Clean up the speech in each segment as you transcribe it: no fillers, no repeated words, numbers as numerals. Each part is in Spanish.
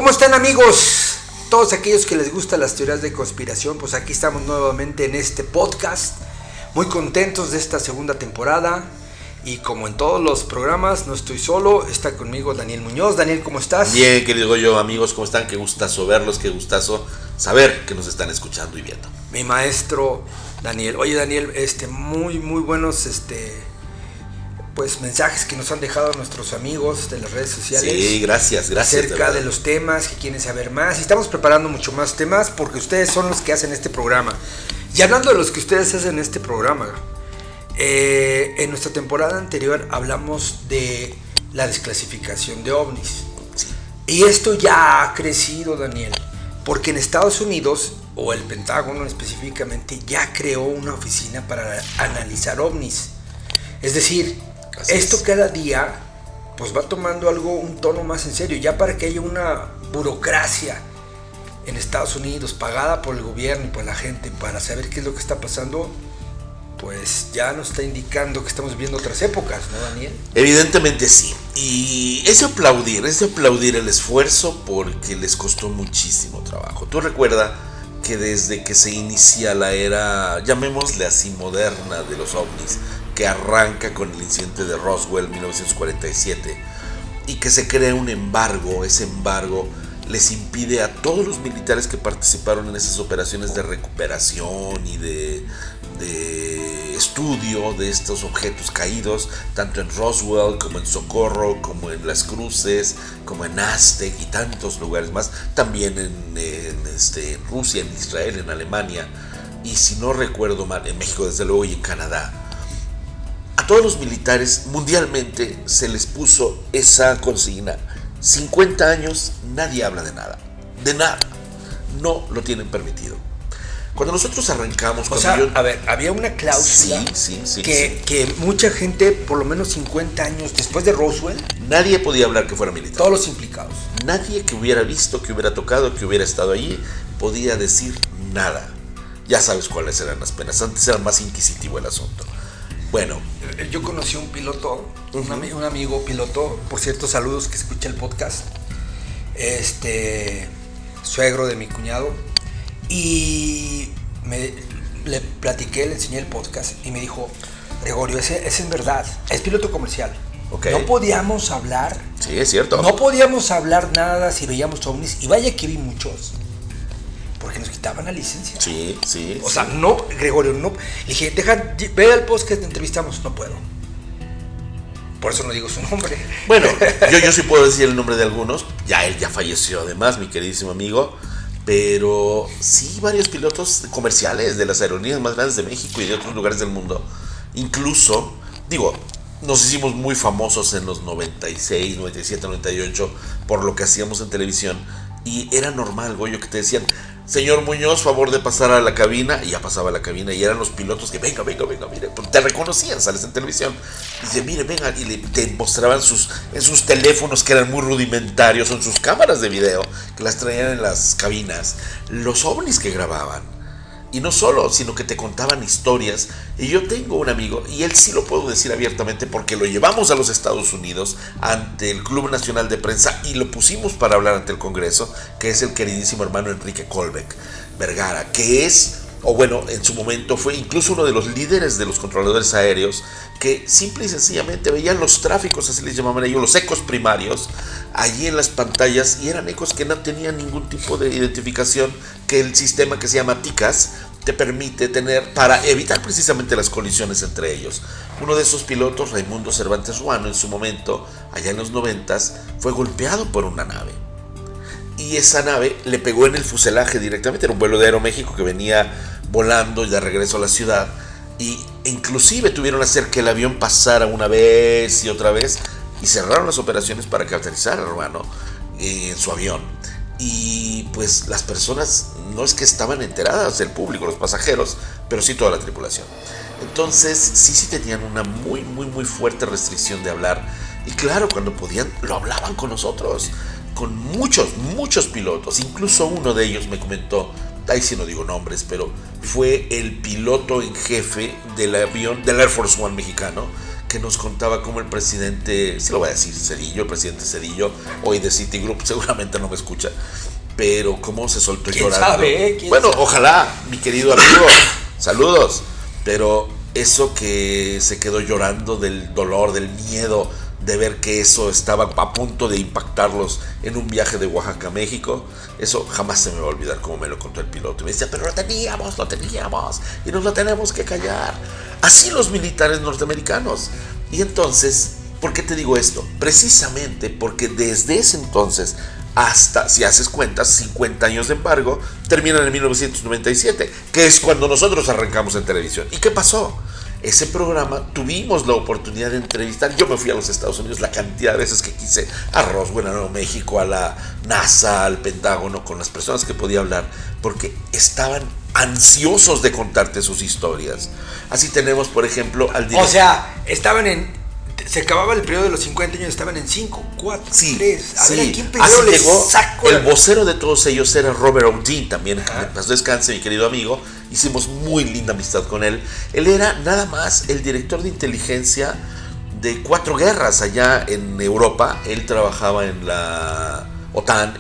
¿Cómo están, amigos? Todos aquellos que les gustan las teorías de conspiración, pues aquí estamos nuevamente en este podcast. Muy contentos de esta segunda temporada. Y como en todos los programas, no estoy solo, está conmigo Daniel Muñoz. Daniel, ¿cómo estás? Bien, querido yo, amigos, ¿cómo están? Qué gustazo verlos, qué gustazo saber que nos están escuchando y viendo. Mi maestro Daniel. Oye, Daniel, muy buenos pues mensajes que nos han dejado nuestros amigos de las redes sociales. Sí, gracias. Acerca de los temas que quieren saber más. Y estamos preparando mucho más temas porque ustedes son los que hacen este programa. Y hablando de los que ustedes hacen este programa, en nuestra temporada anterior hablamos de la desclasificación de ovnis. Sí. Y esto ya ha crecido, Daniel, porque en Estados Unidos, o el Pentágono específicamente, ya creó una oficina para analizar ovnis. Es decir, esto cada día pues va tomando un tono más en serio, ya para que haya una burocracia en Estados Unidos pagada por el gobierno y por la gente para saber qué es lo que está pasando. Pues ya nos está indicando que estamos viviendo otras épocas, ¿no, Daniel? Evidentemente sí. Y es de aplaudir el esfuerzo porque les costó muchísimo trabajo. Tú recuerda que desde que se inicia la era, llamémosle así, moderna de los ovnis, que arranca con el incidente de Roswell en 1947 y que se crea un embargo, ese embargo les impide a todos los militares que participaron en esas operaciones de recuperación y de estudio de estos objetos caídos, tanto en Roswell como en Socorro, como en Las Cruces, como en Aztec y tantos lugares más, también en Rusia, en Israel, en Alemania y, si no recuerdo mal, en México desde luego y en Canadá. A todos los militares mundialmente se les puso esa consigna: 50 años nadie habla de nada, no lo tienen permitido. Cuando nosotros arrancamos... había una cláusula sí. que mucha gente, por lo menos 50 años después de Roswell... Nadie podía hablar que fuera militar. Todos los implicados. Nadie que hubiera visto, que hubiera tocado, que hubiera estado allí, podía decir nada. Ya sabes cuáles eran las penas. Antes era más inquisitivo el asunto. Bueno. Yo conocí a un piloto, un amigo piloto, por cierto, saludos, que escucha el podcast, suegro de mi cuñado, y le platiqué, le enseñé el podcast y me dijo: Gregorio, ese es verdad, es piloto comercial. Okay. No podíamos hablar. Sí, es cierto. No podíamos hablar nada si veíamos ovnis, y vaya que vi muchos, porque nos quitaban la licencia. Sí. O sea, no, Gregorio, no. Le dije, ve al podcast que te entrevistamos. No puedo. Por eso no digo su nombre. Bueno, yo sí puedo decir el nombre de algunos. Él ya falleció además, mi queridísimo amigo. Pero sí, varios pilotos comerciales de las aerolíneas más grandes de México y de otros lugares del mundo. Incluso, nos hicimos muy famosos en los 96, 97, 98 por lo que hacíamos en televisión. Y era normal, Goyo, que te decían: señor Muñoz, favor de pasar a la cabina. Y ya pasaba a la cabina y eran los pilotos que venga, mire, te reconocían, sales en televisión. Y dice, mire, venga, y te mostraban en sus teléfonos, que eran muy rudimentarios, o en sus cámaras de video, que las traían en las cabinas, los ovnis que grababan. Y no solo, sino que te contaban historias. Y yo tengo un amigo, y él sí lo puedo decir abiertamente porque lo llevamos a los Estados Unidos ante el Club Nacional de Prensa y lo pusimos para hablar ante el Congreso, que es el queridísimo hermano Enrique Colbeck Vergara, que es, en su momento fue incluso uno de los líderes de los controladores aéreos, que simple y sencillamente veían los tráficos, así les llamaban ellos, los ecos primarios, allí en las pantallas, y eran ecos que no tenían ningún tipo de identificación que el sistema que se llama TICAS te permite tener para evitar precisamente las colisiones entre ellos. Uno de esos pilotos, Raimundo Cervantes Ruano, en su momento, allá en los 90s, fue golpeado por una nave. Y esa nave le pegó en el fuselaje directamente. Era un vuelo de Aeroméxico que venía volando y de regreso a la ciudad. Y inclusive tuvieron que hacer que el avión pasara una vez y otra vez. Y cerraron las operaciones para que aterrizara, hermano, en su avión. Y pues las personas no es que estaban enteradas, el público, los pasajeros, pero sí toda la tripulación. Entonces sí tenían una muy fuerte restricción de hablar. Y claro, cuando podían, lo hablaban con nosotros, con muchos pilotos. Incluso uno de ellos me comentó, ahí sí no digo nombres, pero fue el piloto en jefe del avión del Air Force One mexicano, que nos contaba cómo el presidente, sí lo voy a decir, Zedillo, el presidente Zedillo, hoy de Citigroup, seguramente no me escucha, pero cómo se soltó ¿Quién llorando. sabe, ¿Quién bueno, sabe? ojalá, mi querido amigo, saludos, pero eso que se quedó llorando del dolor, del miedo, de ver que eso estaba a punto de impactarlos en un viaje de Oaxaca a México, eso jamás se me va a olvidar como me lo contó el piloto. Y me decía, pero lo teníamos, y nos lo tenemos que callar. Así los militares norteamericanos. Y entonces, ¿por qué te digo esto? Precisamente porque desde ese entonces hasta, si haces cuentas, 50 años de embargo, terminan en 1997, que es cuando nosotros arrancamos en televisión. ¿Y qué pasó? Ese programa tuvimos la oportunidad de entrevistar. Yo me fui a los Estados Unidos la cantidad de veces que quise, a Roswell, a Nuevo México, a la NASA, al Pentágono, con las personas que podía hablar, porque estaban ansiosos de contarte sus historias. Así tenemos, por ejemplo, al director. O sea, se acababa el periodo de los 50 años, estaban en 5, 4, 3. A ver, ¿a quién primero así les llegó. saco El vocero de todos ellos era Robert O'Dean, también, que pasó descanse, mi querido amigo. Hicimos muy linda amistad con él. Él era nada más el director de inteligencia de 4 guerras allá en Europa. Él trabajaba en la OTAN,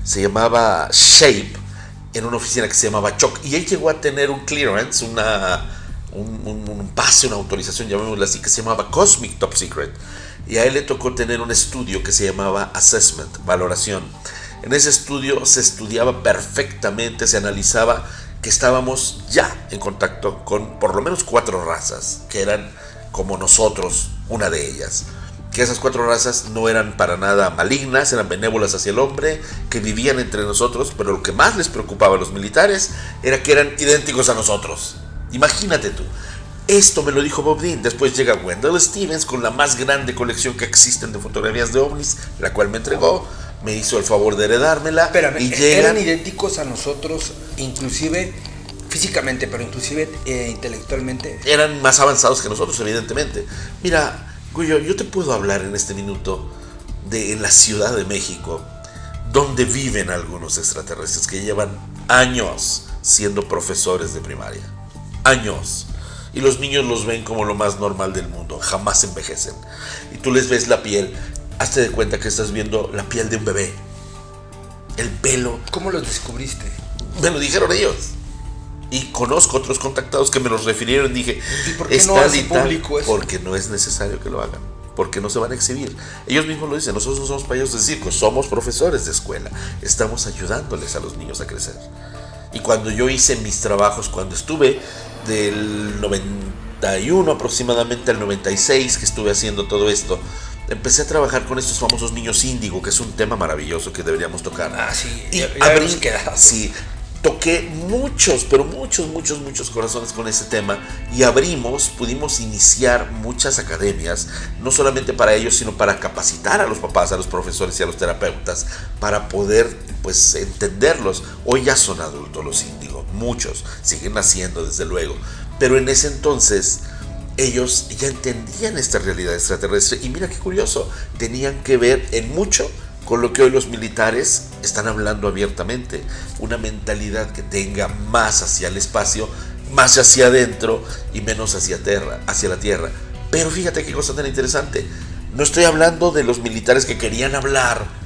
se llamaba SHAPE, en una oficina que se llamaba CHOC. Y él llegó a tener un clearance, un pase, una autorización, llamémosla así, que se llamaba Cosmic Top Secret. Y a él le tocó tener un estudio que se llamaba Assessment, valoración. En ese estudio se estudiaba perfectamente, se analizaba que estábamos ya en contacto con por lo menos 4 razas, que eran como nosotros, una de ellas. Que esas 4 razas no eran para nada malignas, eran benévolas hacia el hombre, que vivían entre nosotros, pero lo que más les preocupaba a los militares era que eran idénticos a nosotros. Imagínate tú. Esto me lo dijo Bob Dean. Después llega Wendell Stevens con la más grande colección que existen de fotografías de ovnis, la cual me entregó, me hizo el favor de heredármela. Espérame, y eran idénticos a nosotros, inclusive físicamente, pero inclusive intelectualmente. Eran más avanzados que nosotros, evidentemente. Mira, Gullo, yo te puedo hablar en este minuto de la Ciudad de México, donde viven algunos extraterrestres que llevan años siendo profesores de primaria. Años. Y los niños los ven como lo más normal del mundo, jamás envejecen. Y tú les ves la piel, hazte de cuenta que estás viendo la piel de un bebé. El pelo. ¿Cómo los descubriste? Me lo dijeron ellos. Y conozco otros contactados que me los refirieron y dije, ¿y por qué no hace público eso? Porque no es necesario que lo hagan, porque no se van a exhibir. Ellos mismos lo dicen, nosotros no somos payasos de circo, somos profesores de escuela, estamos ayudándoles a los niños a crecer. Y cuando yo hice mis trabajos, cuando estuve del 91 aproximadamente al 96 que estuve haciendo todo esto, empecé a trabajar con estos famosos niños índigo, que es un tema maravilloso que deberíamos tocar. Ah, sí, y ya habíamos quedado. Sí, toqué muchos corazones con ese tema y pudimos iniciar muchas academias, no solamente para ellos, sino para capacitar a los papás, a los profesores y a los terapeutas, para poder, pues, entenderlos. Hoy ya son adultos los índigo, muchos, siguen naciendo desde luego, pero en ese entonces ellos ya entendían esta realidad extraterrestre y mira qué curioso, tenían que ver en mucho con lo que hoy los militares están hablando abiertamente, una mentalidad que tenga más hacia el espacio, más hacia adentro y menos hacia la tierra. Pero fíjate qué cosa tan interesante, no estoy hablando de los militares que querían hablar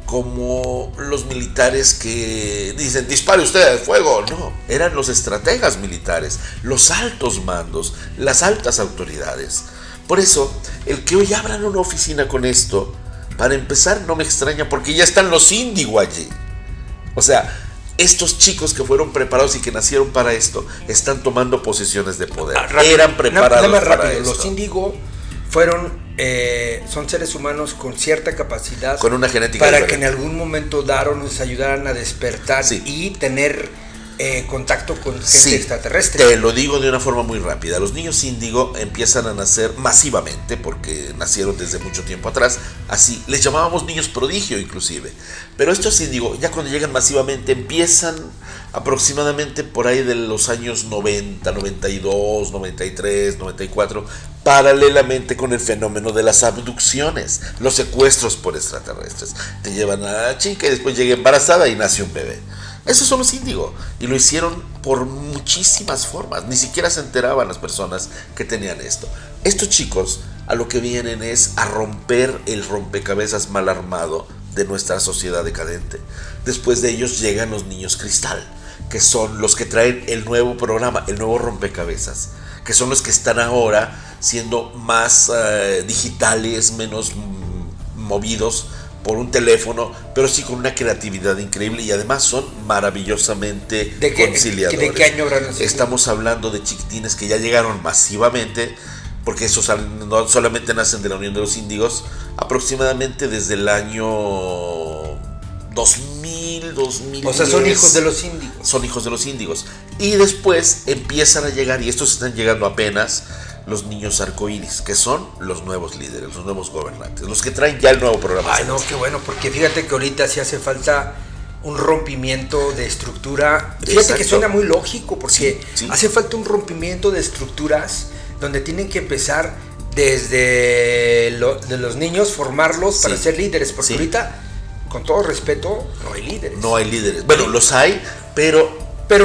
como los militares que dicen dispare usted, fuego, no, eran los estrategas militares, los altos mandos, las altas autoridades. Por eso, el que hoy abran una oficina con esto, para empezar, no me extraña porque ya están los índigo allí. O sea, estos chicos que fueron preparados y que nacieron para esto están tomando posiciones de poder. Eran preparados para esto. Los índigo son seres humanos con cierta capacidad, con una genética para diferente, que en algún momento nos ayudaran a despertar, sí, y tener contacto con gente, sí, extraterrestre. Te lo digo de una forma muy rápida. Los niños índigo empiezan a nacer masivamente porque nacieron desde mucho tiempo atrás. Así les llamábamos niños prodigio inclusive. Pero estos índigo ya cuando llegan masivamente empiezan aproximadamente por ahí de los años 90, 92, 93, 94, paralelamente con el fenómeno de las abducciones, los secuestros por extraterrestres. Te llevan a la chica y después llega embarazada y nace un bebé. Esos son los índigo y lo hicieron por muchísimas formas. Ni siquiera se enteraban las personas que tenían esto. Estos chicos a lo que vienen es a romper el rompecabezas mal armado de nuestra sociedad decadente. Después de ellos llegan los niños cristal, que son los que traen el nuevo programa, el nuevo rompecabezas, que son los que están ahora siendo más digitales, menos movidos por un teléfono, pero sí con una creatividad increíble y además son maravillosamente conciliadores. ¿De qué año habrán nacido? Estamos hablando de chiquitines que ya llegaron masivamente, porque esos no solamente nacen de la Unión de los Índigos, aproximadamente desde el año 2010. O sea, son hijos de los índigos. Son hijos de los índigos. Y después empiezan a llegar, y estos están llegando apenas, los niños arcoíris, que son los nuevos líderes, los nuevos gobernantes, los que traen ya el nuevo programa. Ay, no, qué bueno, porque fíjate que ahorita sí hace falta un rompimiento de estructura. Fíjate Exacto. que suena muy lógico, porque Sí. hace falta un rompimiento de estructuras donde tienen que empezar desde de los niños, formarlos para Sí. ser líderes, porque Sí. ahorita, con todo respeto, no hay líderes. No hay líderes. Bueno, los hay, pero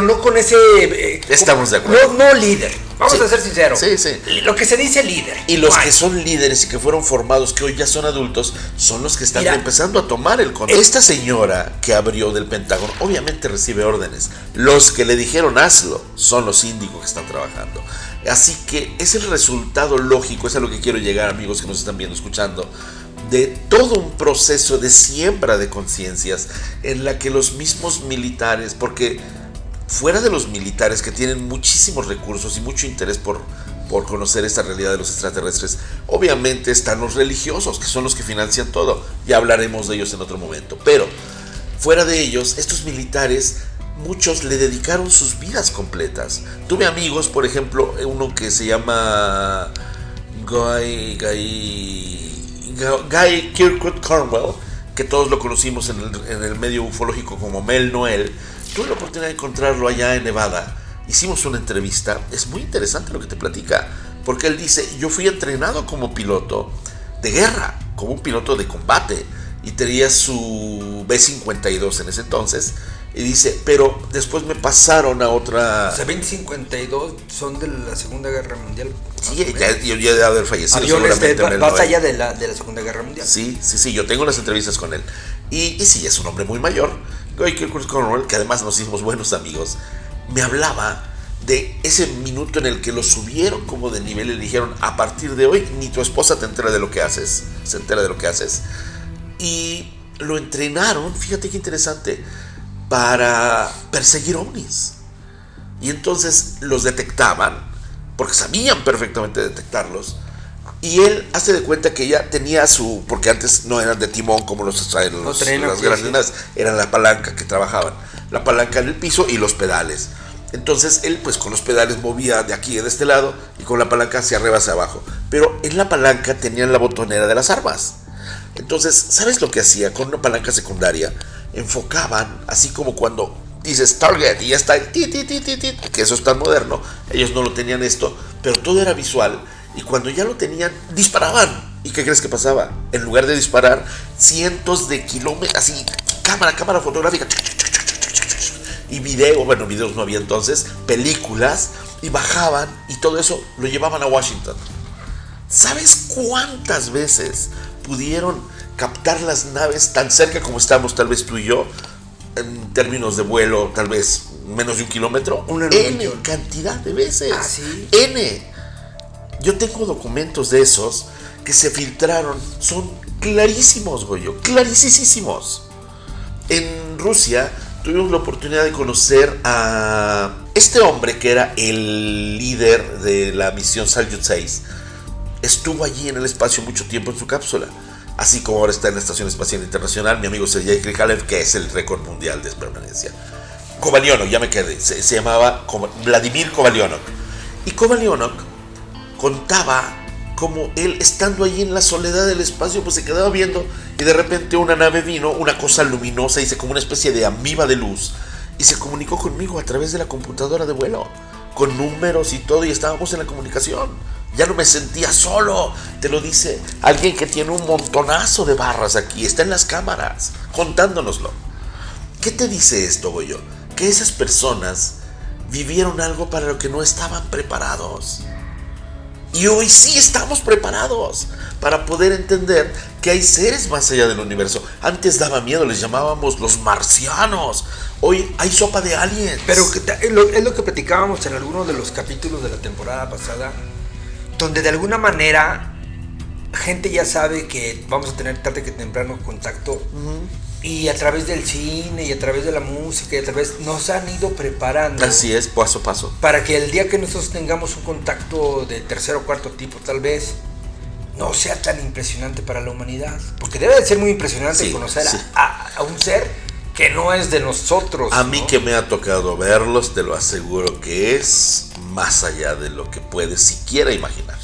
no con ese... estamos de acuerdo. No líder, vamos Sí. a ser sinceros. Sí, sí. Lo que se dice líder. Y los No hay. que son líderes y que fueron formados, que hoy ya son adultos, son los que están Mira, empezando a tomar el control. Esta señora que abrió del Pentágono obviamente recibe órdenes. Los que le dijeron hazlo son los índigos que están trabajando. Así que es el resultado lógico, es a lo que quiero llegar, amigos que nos están viendo, escuchando, de todo un proceso de siembra de conciencias en la que los mismos militares, porque fuera de los militares que tienen muchísimos recursos y mucho interés por conocer esta realidad de los extraterrestres, obviamente están los religiosos, que son los que financian todo. Ya hablaremos de ellos en otro momento. Pero fuera de ellos, estos militares, muchos le dedicaron sus vidas completas. Tuve amigos, por ejemplo, uno que se llama Guy Kirkwood Cornwell, que todos lo conocimos en el medio ufológico como Mel Noel. Tuve la oportunidad de encontrarlo allá en Nevada. Hicimos una entrevista. Es muy interesante lo que te platica, porque él dice, yo fui entrenado como piloto de guerra, como un piloto de combate, y tenía su B-52 en ese entonces, y dice, pero después me pasaron a otra... O sea, 2052 son de la Segunda Guerra Mundial. Sí, ya de haber fallecido. Aviones seguramente en el batalla 90. de la Segunda Guerra Mundial. Sí, yo tengo las entrevistas con él. Y sí, es un hombre muy mayor. Guy Kirkwood Cornwell, que además nos hicimos buenos amigos, me hablaba de ese minuto en el que lo subieron como de nivel y le dijeron, a partir de hoy ni tu esposa te entera de lo que haces, se entera de lo que haces. Y lo entrenaron, fíjate qué interesante, para perseguir ovnis. Y entonces los detectaban, porque sabían perfectamente detectarlos. Y él hace de cuenta que ya tenía su... Porque antes no eran de timón como las grandes naves, eran la palanca que trabajaban. La palanca en el piso y los pedales. Entonces él pues con los pedales movía de aquí, de este lado, y con la palanca hacia arriba, hacia abajo. Pero en la palanca tenían la botonera de las armas. Entonces, ¿sabes lo que hacía? Con una palanca secundaria, enfocaban, así como cuando dices target y ya está el ti, que eso es tan moderno. Ellos no lo tenían esto, pero todo era visual. Y cuando ya lo tenían, disparaban. ¿Y qué crees que pasaba? En lugar de disparar, cientos de kilómetros, así, cámara fotográfica, y videos no había entonces, películas, y bajaban, y todo eso lo llevaban a Washington. ¿Sabes cuántas veces pudieron captar las naves tan cerca como estamos, tal vez tú y yo, en términos de vuelo, tal vez menos de 1 kilómetro? N cantidad de veces. Ah, ¿sí? N. Yo tengo documentos de esos que se filtraron, son clarísimos, Goyo, clarísimos. En Rusia tuvimos la oportunidad de conocer a este hombre que era el líder de la misión Salyut 6. Estuvo allí en el espacio mucho tiempo en su cápsula, así como ahora está en la Estación Espacial Internacional mi amigo Sergei Krikalev, que es el récord mundial de permanencia. Kovalyonok, ya me quedé, se llamaba Vladimir Kovalyonok. Y Kovalyonok contaba como él, estando allí en la soledad del espacio, pues se quedaba viendo, y de repente una nave vino, una cosa luminosa, hice como una especie de amiba de luz, y se comunicó conmigo a través de la computadora de vuelo, con números y todo, y estábamos en la comunicación. Ya no me sentía solo, te lo dice alguien que tiene un montonazo de barras aquí, está en las cámaras, contándonoslo. ¿Qué te dice esto, Goyo? Que esas personas vivieron algo para lo que no estaban preparados. Y hoy sí estamos preparados para poder entender que hay seres más allá del universo. Antes daba miedo, les llamábamos los marcianos. Hoy hay sopa de aliens. Pero es lo que platicábamos en algunos de los capítulos de la temporada pasada, donde de alguna manera gente ya sabe que vamos a tener tarde que temprano contacto. Y a través del cine y a través de la música y a través nos han ido preparando. Así es, paso a paso. Para que el día que nosotros tengamos un contacto de tercer o cuarto tipo, tal vez no sea tan impresionante para la humanidad. Porque debe de ser muy impresionante conocer a un ser que no es de nosotros. A mí que me ha tocado verlos, te lo aseguro que es más allá de lo que puedes siquiera imaginar.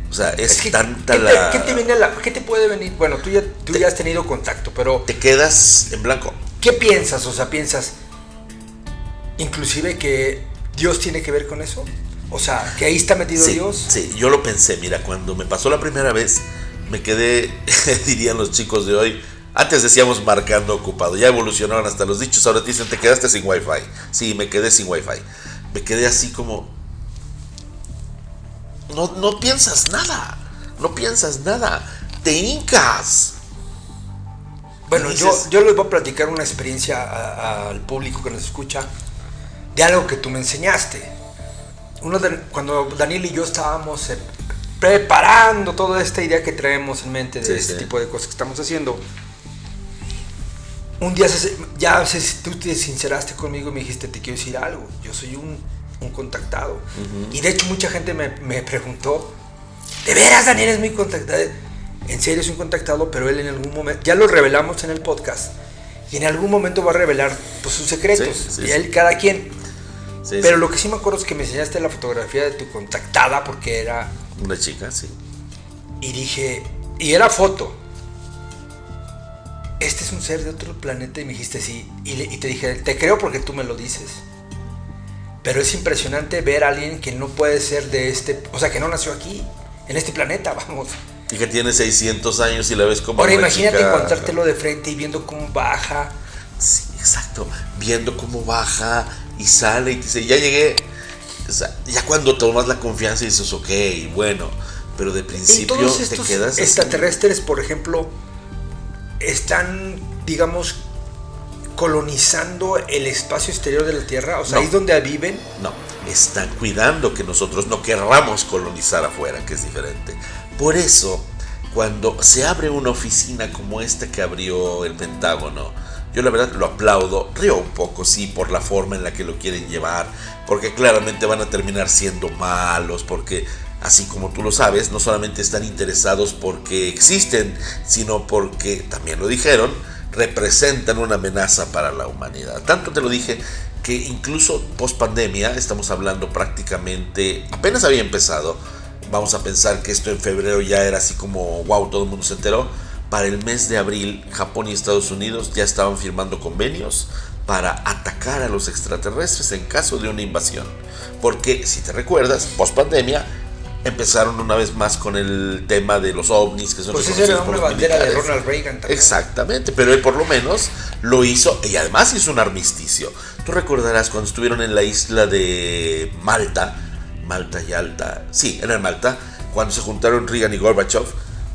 O sea, es que, tanta ¿qué te puede venir? Bueno, tú ya has tenido contacto, pero... Te quedas en blanco. ¿Qué piensas? O sea, ¿piensas inclusive que Dios tiene que ver con eso? O sea, ¿que ahí está metido Dios? Sí, yo lo pensé. Mira, cuando me pasó la primera vez, me quedé, dirían los chicos de hoy, antes decíamos marcando ocupado, ya evolucionaron hasta los dichos, ahora te dicen, te quedaste sin wifi. Sí, me quedé sin wifi. Me quedé así como... No piensas nada, te hincas. Bueno, yo les voy a platicar una experiencia al público que nos escucha de algo que tú me enseñaste. Cuando Daniel y yo estábamos preparando toda esta idea que traemos en mente de este tipo de cosas que estamos haciendo, un día tú te sinceraste conmigo y me dijiste, te quiero decir algo, yo soy un contactado. Y de hecho mucha gente me preguntó, ¿de veras Daniel es muy contactado? En serio es un contactado, pero él en algún momento, ya lo revelamos en el podcast, y en algún momento va a revelar pues, sus secretos, y él, cada quien. Pero lo que sí me acuerdo es que me enseñaste la fotografía de tu contactada, porque era... Una chica, sí. Y dije, y era foto. Este es un ser de otro planeta, y me dijiste sí, y te dije, te creo porque tú me lo dices. Pero es impresionante ver a alguien que no puede ser de o sea, que no nació aquí, en este planeta, vamos. Y que tiene 600 años y la ves como... Ahora imagínate encontrártelo de frente y viendo cómo baja. Sí, exacto. Viendo cómo baja y sale y te dice, ya llegué. O sea, ya cuando tomas la confianza y dices, ok, bueno. Pero de principio te quedas así. Extraterrestres, por ejemplo, están, digamos, colonizando el espacio exterior de la Tierra, o sea, ahí es donde viven. No, están cuidando que nosotros no querramos colonizar afuera, que es diferente. Por eso, cuando se abre una oficina como esta que abrió el Pentágono, yo la verdad lo aplaudo, río un poco, sí, por la forma en la que lo quieren llevar, porque claramente van a terminar siendo malos, porque así como tú lo sabes, no solamente están interesados porque existen, sino porque, también lo dijeron, representan una amenaza para la humanidad. Tanto te lo dije que incluso post pandemia, estamos hablando prácticamente, apenas había empezado, vamos a pensar que esto en febrero ya era así como wow, todo el mundo se enteró. Para el mes de abril, Japón y Estados Unidos ya estaban firmando convenios para atacar a los extraterrestres en caso de una invasión. Porque si te recuerdas, post pandemia empezaron una vez más con el tema de los ovnis, que son pues esa era una bandera militares de Ronald Reagan también. Exactamente, pero él por lo menos lo hizo, y además hizo un armisticio. Tú recordarás cuando estuvieron en la isla de Malta y Alta, sí, era en Malta, cuando se juntaron Reagan y Gorbachev,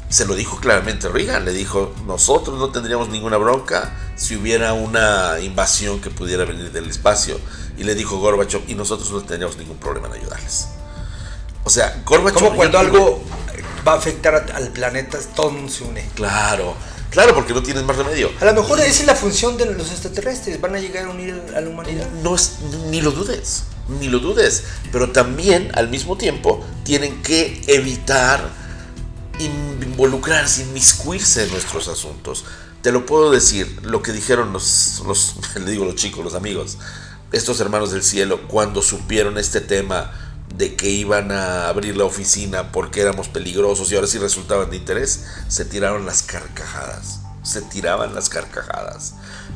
se lo dijo claramente Reagan, le dijo, nosotros no tendríamos ninguna bronca si hubiera una invasión que pudiera venir del espacio, y le dijo Gorbachev, y nosotros no tendríamos ningún problema en ayudarles. O sea, Gorbachev... Como cuando algo va a afectar al planeta, todo el mundo se une. Claro, porque no tienes más remedio. A lo mejor esa es la función de los extraterrestres, van a llegar a unir a la humanidad. Ni lo dudes, pero también al mismo tiempo tienen que evitar involucrarse, inmiscuirse en nuestros asuntos. Te lo puedo decir, lo que dijeron los chicos, los amigos, estos hermanos del cielo, cuando supieron este tema de que iban a abrir la oficina porque éramos peligrosos y ahora sí resultaban de interés, se tiraban las carcajadas,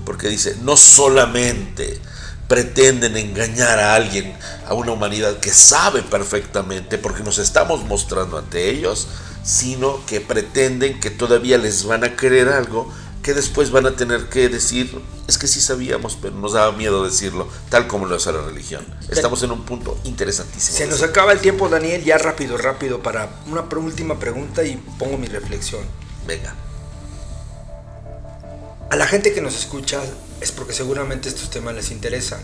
porque dice, no solamente pretenden engañar a alguien, a una humanidad que sabe perfectamente, porque nos estamos mostrando ante ellos, sino que pretenden que todavía les van a creer algo que después van a tener que decir, es que sí sabíamos, pero nos daba miedo decirlo, tal como lo hace la religión. Estamos en un punto interesantísimo. Se nos acaba el tiempo, Daniel, ya rápido, para una última pregunta y pongo mi reflexión. Venga. A la gente que nos escucha es porque seguramente estos temas les interesan.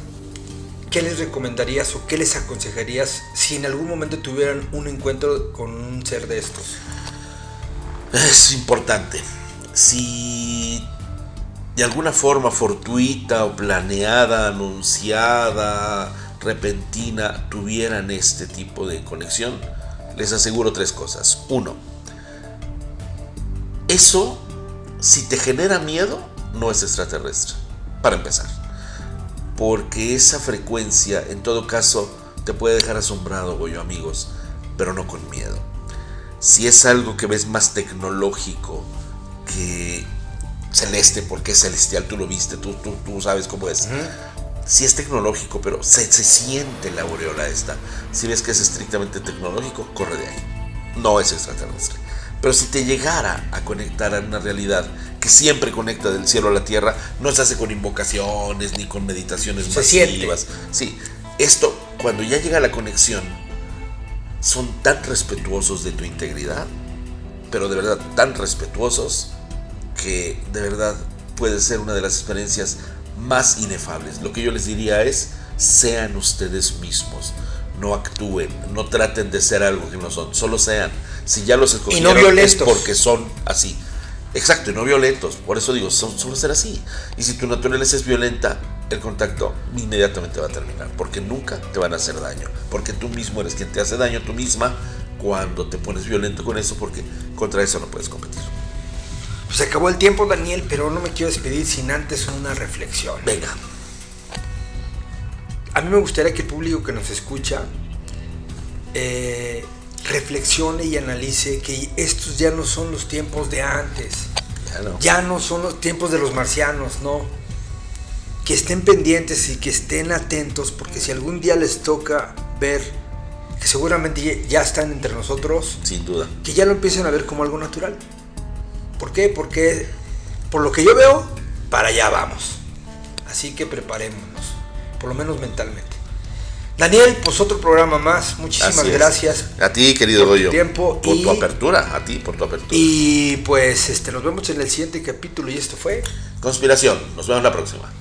¿Qué les recomendarías o qué les aconsejarías si en algún momento tuvieran un encuentro con un ser de estos? Es importante. Si de alguna forma fortuita o planeada, anunciada, repentina, tuvieran este tipo de conexión, les aseguro 3 cosas. 1, eso, si te genera miedo, no es extraterrestre, para empezar. Porque esa frecuencia, en todo caso, te puede dejar asombrado, Goyo, amigos, pero no con miedo. Si es algo que ves más tecnológico que celeste, porque es celestial, tú lo viste, tú sabes cómo es. Si es tecnológico, pero se siente la aureola esta. Si ves que es estrictamente tecnológico, corre de ahí. No es extraterrestre. Pero si te llegara a conectar a una realidad que siempre conecta del cielo a la tierra, no se hace con invocaciones ni con meditaciones masivas. Sí, esto, cuando ya llega la conexión, son tan respetuosos de tu integridad, pero de verdad tan respetuosos, que de verdad puede ser una de las experiencias más inefables. Lo que yo les diría es, sean ustedes mismos, no actúen, no traten de ser algo que no son, solo sean. Si ya los escogieron, y no violentos, es porque son así. Exacto, y no violentos. Por eso digo, solo ser así. Y si tu naturaleza es violenta, el contacto inmediatamente va a terminar, porque nunca te van a hacer daño, porque tú mismo eres quien te hace daño, tú misma, cuando te pones violento con eso, porque contra eso no puedes competir. Pues se acabó el tiempo, Daniel, pero no me quiero despedir sin antes una reflexión. Venga. A mí me gustaría que el público que nos escucha reflexione y analice que estos ya no son los tiempos de antes. Ya no son los tiempos de los marcianos, no. Que estén pendientes y que estén atentos, porque si algún día les toca ver que seguramente ya están entre nosotros, sin duda, que ya lo empiecen a ver como algo natural. ¿Por qué? Porque por lo que yo veo, para allá vamos. Así que preparémonos, por lo menos mentalmente. Daniel, pues otro programa más. Muchísimas gracias. A ti, querido Goyo, por tu apertura. A ti, por tu apertura. Y pues nos vemos en el siguiente capítulo. Y esto fue Conspiración. Nos vemos la próxima.